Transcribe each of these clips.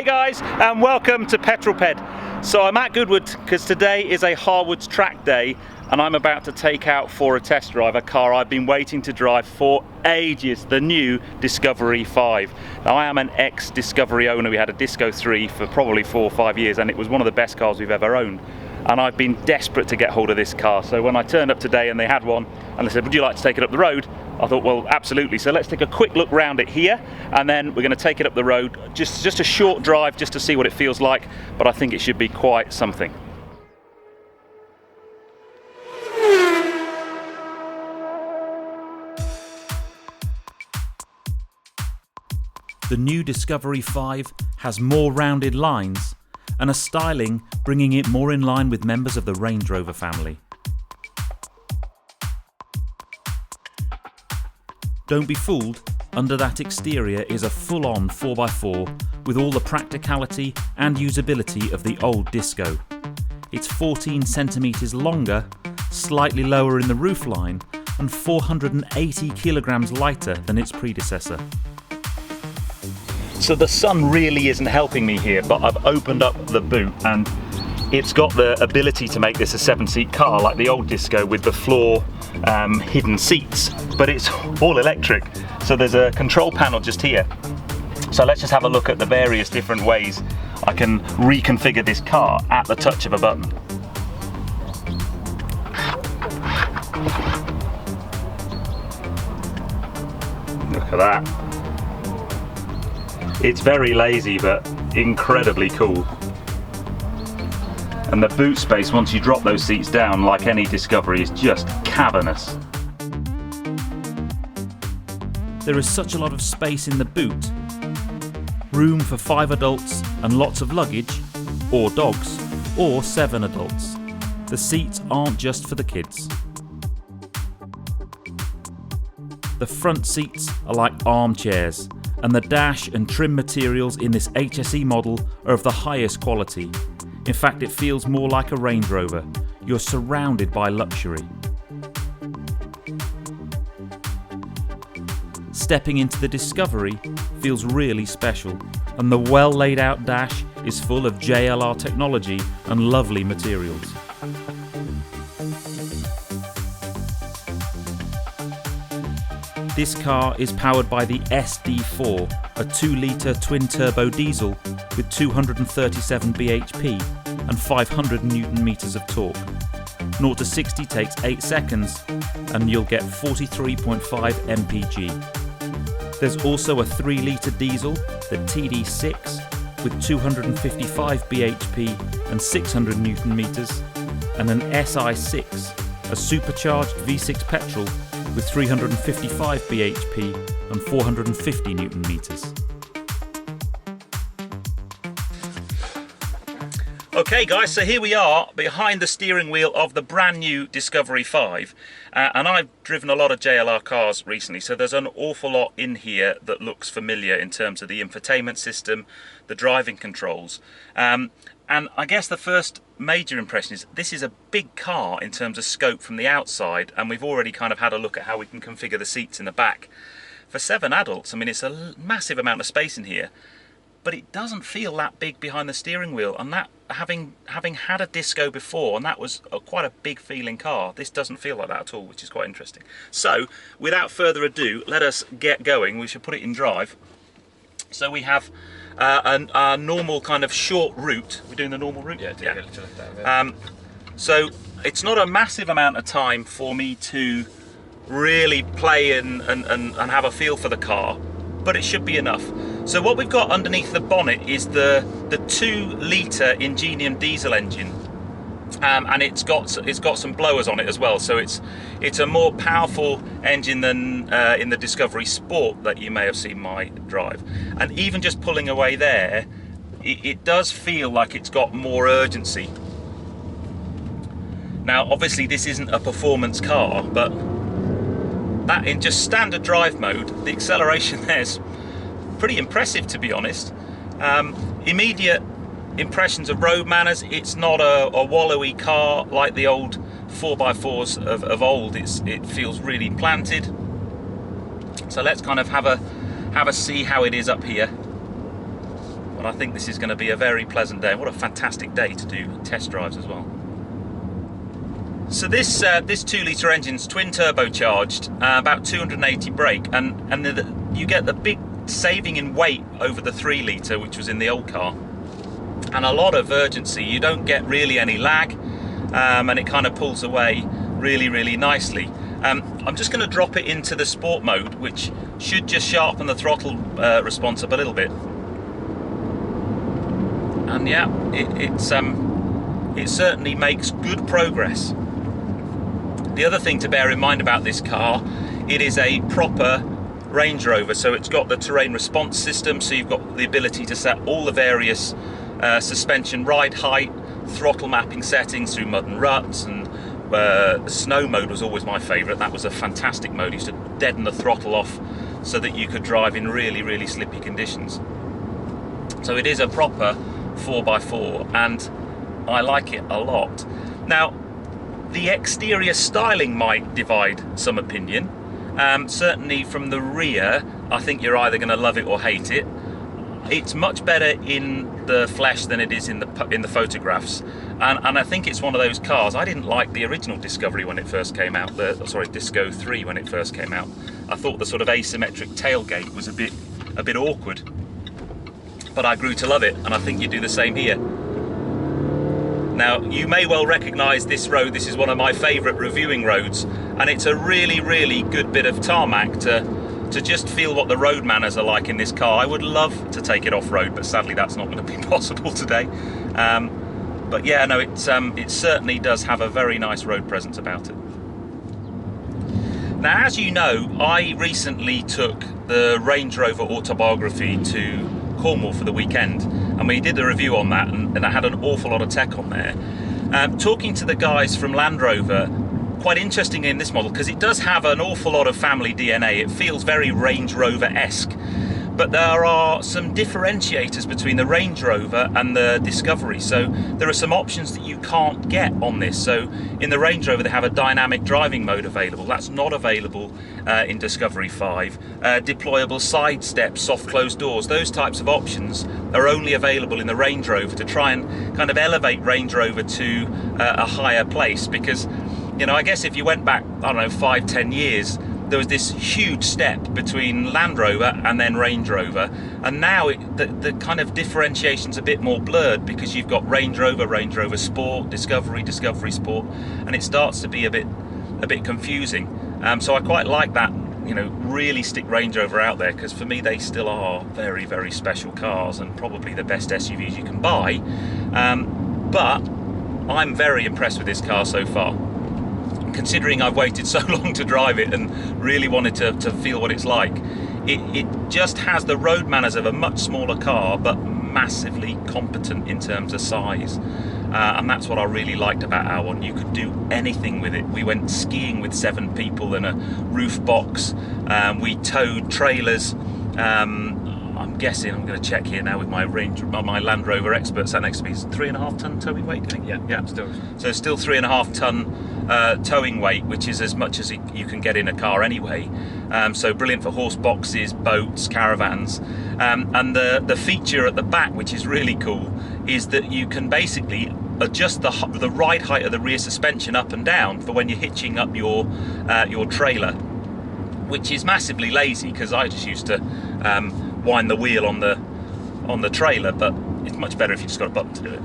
Hey guys, and welcome to Petrol Ped. So I'm at Goodwood because today is a Harwoods track day and I'm about to take out for a test drive a car I've been waiting to drive for ages, the new Discovery 5. Now I am an ex-Discovery owner. We had a Disco 3 for probably 4 or 5 years and it was one of the best cars we've ever owned. And I've been desperate to get hold of this car. So when I turned up today and they had one and they said, would you like to take it up the road? I thought, well, absolutely. So let's take a quick look round it here and then we're going to take it up the road. Just a short drive just to see what it feels like, but I think it should be quite something. The new Discovery 5 has more rounded lines and a styling bringing it more in line with members of the Range Rover family. Don't be fooled, under that exterior is a full-on 4x4 with all the practicality and usability of the old Disco. It's 14 centimetres longer, slightly lower in the roofline and 480 kilograms lighter than its predecessor. So the sun really isn't helping me here, but I've opened up the boot and it's got the ability to make this a 7-seat car like the old Disco with the floor hidden seats, but it's all electric. So there's a control panel just here. So let's just have a look at the various different ways I can reconfigure this car at the touch of a button. Look at that. It's very lazy but incredibly cool. And the boot space, once you drop those seats down like any Discovery, is just cavernous. There is such a lot of space in the boot. Room for 5 adults and lots of luggage, or dogs, or 7 adults. The seats aren't just for the kids. The front seats are like armchairs, and the dash and trim materials in this HSE model are of the highest quality. In fact, it feels more like a Range Rover. You're surrounded by luxury. Stepping into the Discovery feels really special, and the well laid out dash is full of JLR technology and lovely materials. This car is powered by the SD4, a 2-litre twin-turbo diesel with 237 bhp and 500 Nm of torque. 0 to 60 takes 8 seconds and you'll get 43.5 mpg. There's also a 3-litre diesel, the TD6, with 255 bhp and 600 Nm, and an SI6, a supercharged V6 petrol with 355 bhp and 450 Nm. Okay guys, so here we are behind the steering wheel of the brand new Discovery 5 and I've driven a lot of JLR cars recently, so there's an awful lot in here that looks familiar in terms of the infotainment system, the driving controls, and I guess the first major impression is this is a big car in terms of scope from the outside, and we've already kind of had a look at how we can configure the seats in the back. For 7 adults, I mean, it's a massive amount of space in here, but it doesn't feel that big behind the steering wheel, and that having had a Disco before, and that was quite a big feeling car, this doesn't feel like that at all, which is quite interesting. So without further ado, let us get going. We should put it in drive. So we have a normal kind of short route. We're doing the normal route? Yeah. So it's not a massive amount of time for me to really play and have a feel for the car, but it should be enough. So what we've got underneath the bonnet is the 2-litre Ingenium diesel engine, and it's got some blowers on it as well. So it's a more powerful engine than in the Discovery Sport that you may have seen my drive. And even just pulling away there, it does feel like it's got more urgency. Now obviously this isn't a performance car, but that in just standard drive mode, the acceleration there's pretty impressive, to be honest. Immediate impressions of road manners, it's not a wallowy car like the old 4x4s of old. It feels really planted. So let's kind of have a see how it is up here. and I think this is going to be a very pleasant day. What a fantastic day to do test drives as well. So this 2-litre engine's twin turbocharged, about 280 brake, and you get the big saving in weight over the 3-litre, which was in the old car, and a lot of urgency. You don't get really any lag, and it kind of pulls away really nicely. I'm just going to drop it into the sport mode, which should just sharpen the throttle response up a little bit. And yeah, it certainly makes good progress. The other thing to bear in mind about this car, it is a proper Range Rover, so it's got the terrain response system, so you've got the ability to set all the various suspension ride height, throttle mapping settings through mud and ruts, and snow mode was always my favourite. That was a fantastic mode. You used to deaden the throttle off so that you could drive in really slippy conditions. So it is a proper 4x4, and I like it a lot. Now, the exterior styling might divide some opinion. Certainly from the rear, I think you're either going to love it or hate it. It's much better in the flesh than it is in the photographs, and I think it's one of those cars. I didn't like the original Discovery when it first came out. Disco 3 when it first came out. I thought the sort of asymmetric tailgate was a bit awkward, but I grew to love it, and I think you do the same here. Now, you may well recognise this road. This is one of my favourite reviewing roads, and it's a really good bit of tarmac to just feel what the road manners are like in this car. I would love to take it off-road, but sadly that's not going to be possible today. But yeah, no, it certainly does have a very nice road presence about it. Now, as you know, I recently took the Range Rover autobiography to Cornwall for the weekend, and we did a review on that, and I had an awful lot of tech on there. Talking to the guys from Land Rover, quite interesting in this model, because it does have an awful lot of family DNA. It feels very Range Rover-esque, but there are some differentiators between the Range Rover and the Discovery. So there are some options that you can't get on this. So in the Range Rover, they have a dynamic driving mode available. That's not available in Discovery 5. Deployable side steps, soft closed doors, those types of options are only available in the Range Rover to try and kind of elevate Range Rover to a higher place. Because, you know, I guess if you went back, I don't know, 5-10 years, there was this huge step between Land Rover and then Range Rover, and now the kind of differentiation's a bit more blurred, because you've got Range Rover Sport, Discovery Sport, and it starts to be a bit confusing. So I quite like that, you know, really stick Range Rover out there, because for me they still are very special cars and probably the best SUVs you can buy. But I'm very impressed with this car so far, considering I've waited so long to drive it and really wanted to feel what it's like. It just has the road manners of a much smaller car, but massively competent in terms of size. And that's what I really liked about our one. You could do anything with it. We went skiing with 7 people in a roof box. We towed trailers. I'm guessing, I'm going to check here now with my Land Rover expert sat next to me. It's 3.5 ton towing weight, I think. Yeah. Still 3.5 ton towing weight, which is as much as you can get in a car anyway. So brilliant for horse boxes, boats, caravans. And the feature at the back, which is really cool, is that you can basically adjust the ride height of the rear suspension up and down for when you're hitching up your trailer, which is massively lazy, because I just used to wind the wheel on the trailer, but it's much better if you just got a button to do it.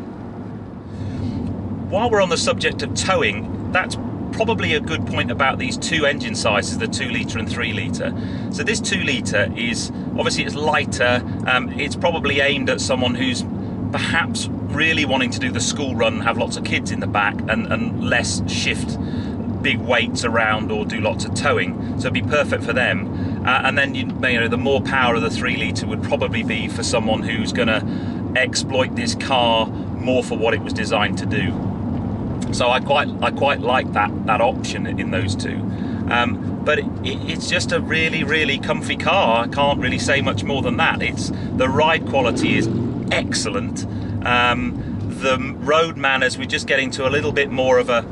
While we're on the subject of towing, that's probably a good point about these two engine sizes, the 2-litre and 3-litre. So this 2-litre is obviously, it's lighter. It's probably aimed at someone who's perhaps really wanting to do the school run, have lots of kids in the back, and less shift big weights around or do lots of towing, so it'd be perfect for them. And then you know, the more power of the 3-litre would probably be for someone who's going to exploit this car more for what it was designed to do. So I quite like that option in those two. But it's just a really comfy car. I can't really say much more than that. The ride quality is excellent. The road manners, we're just getting to a little bit more of a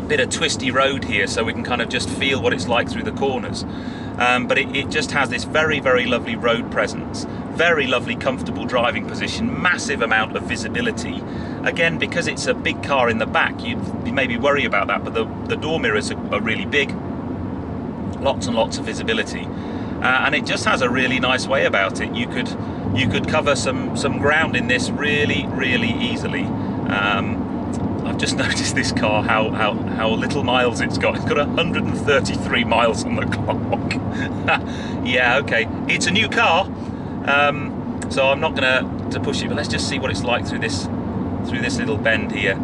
bit of twisty road here, so we can kind of just feel what it's like through the corners. But it just has this very lovely road presence, very lovely, comfortable driving position, massive amount of visibility. Again, because it's a big car in the back, you'd maybe worry about that, but the door mirrors are really big, lots and lots of visibility, and it just has a really nice way about it. You could cover some ground in this really easily. I've just noticed this car, how little miles it's got. It's got 133 miles on the clock. Yeah, okay. It's a new car, so I'm not going to push it, but let's just see what it's like through this little bend here.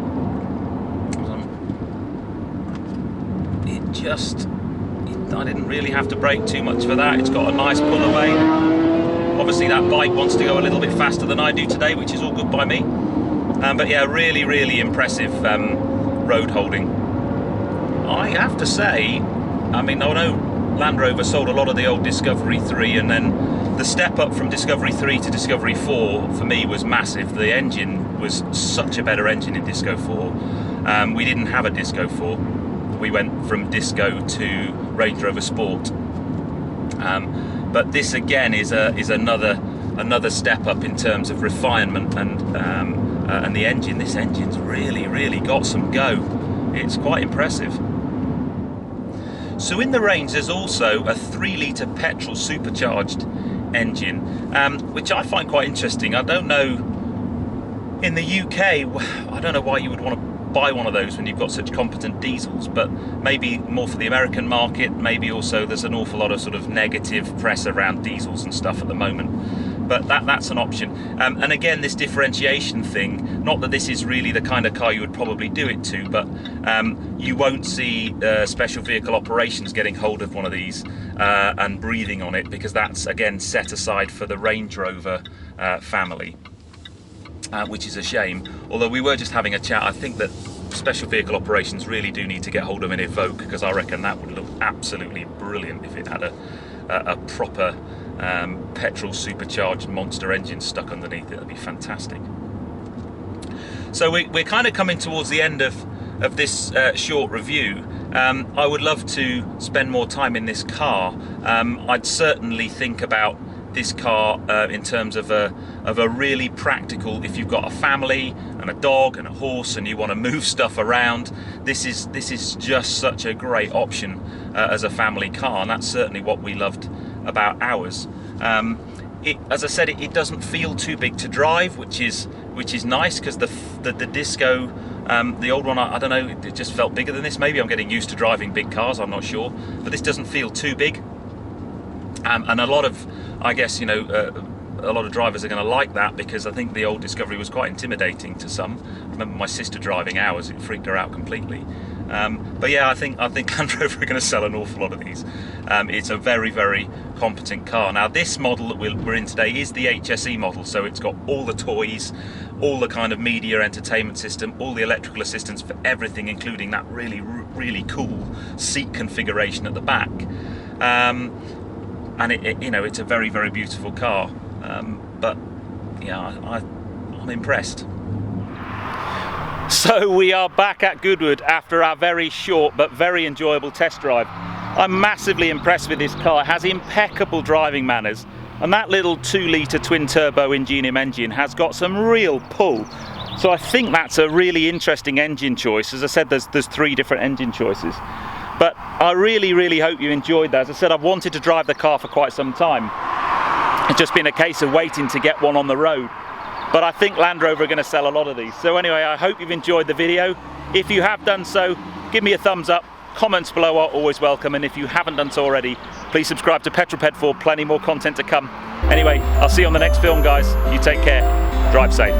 I didn't really have to brake too much for that. It's got a nice pull away. Obviously that bike wants to go a little bit faster than I do today, which is all good by me. But yeah, really impressive road holding. I have to say, I mean, I know Land Rover sold a lot of the old Discovery 3, and then the step up from Discovery 3 to Discovery 4 for me was massive. The engine was such a better engine in Disco 4. We didn't have a Disco 4. We went from Disco to Range Rover Sport. But this again is another step up in terms of refinement and the engine. This engine's really got some go. It's quite impressive. So in the range there's also a 3-litre petrol supercharged engine, which I find quite interesting. I don't know, in the UK, I don't know why you would want to buy one of those when you've got such competent diesels, but maybe more for the American market. Maybe also there's an awful lot of sort of negative press around diesels and stuff at the moment, but that's an option. And again, this differentiation thing, not that this is really the kind of car you would probably do it to, but you won't see special vehicle operations getting hold of one of these and breathing on it, because that's again set aside for the Range Rover family. Which is a shame. Although we were just having a chat, I think that special vehicle operations really do need to get hold of an Evoque, because I reckon that would look absolutely brilliant if it had a proper petrol supercharged monster engine stuck underneath it. That'd be fantastic. So we're kind of coming towards the end of this short review. I would love to spend more time in this car. I'd certainly think about this car in terms of a really practical, if you've got a family and a dog and a horse and you want to move stuff around, this is just such a great option as a family car, and that's certainly what we loved about ours. As I said, it doesn't feel too big to drive, which is nice, because the Disco, the old one, I don't know, it just felt bigger than this. Maybe I'm getting used to driving big cars, I'm not sure, but this doesn't feel too big. And a lot of, I guess, you know, a lot of drivers are going to like that, because I think the old Discovery was quite intimidating to some. I remember my sister driving ours, it freaked her out completely. But yeah, I think Land Rover are going to sell an awful lot of these. It's a very competent car. Now this model that we're in today is the HSE model, so it's got all the toys, all the kind of media entertainment system, all the electrical assistance for everything, including that really cool seat configuration at the back. And you know, it's a very beautiful car, but yeah, I'm impressed. So we are back at Goodwood after our very short but very enjoyable test drive. I'm massively impressed with this car. It has impeccable driving manners, and that little 2-litre twin-turbo Ingenium engine has got some real pull. So I think that's a really interesting engine choice. As I said, there's 3 different engine choices. But I really hope you enjoyed that. As I said, I've wanted to drive the car for quite some time. It's just been a case of waiting to get one on the road. But I think Land Rover are going to sell a lot of these. So anyway, I hope you've enjoyed the video. If you have done so, give me a thumbs up. Comments below are always welcome. And if you haven't done so already, please subscribe to Petrol Ped for plenty more content to come. Anyway, I'll see you on the next film, guys. You take care. Drive safe.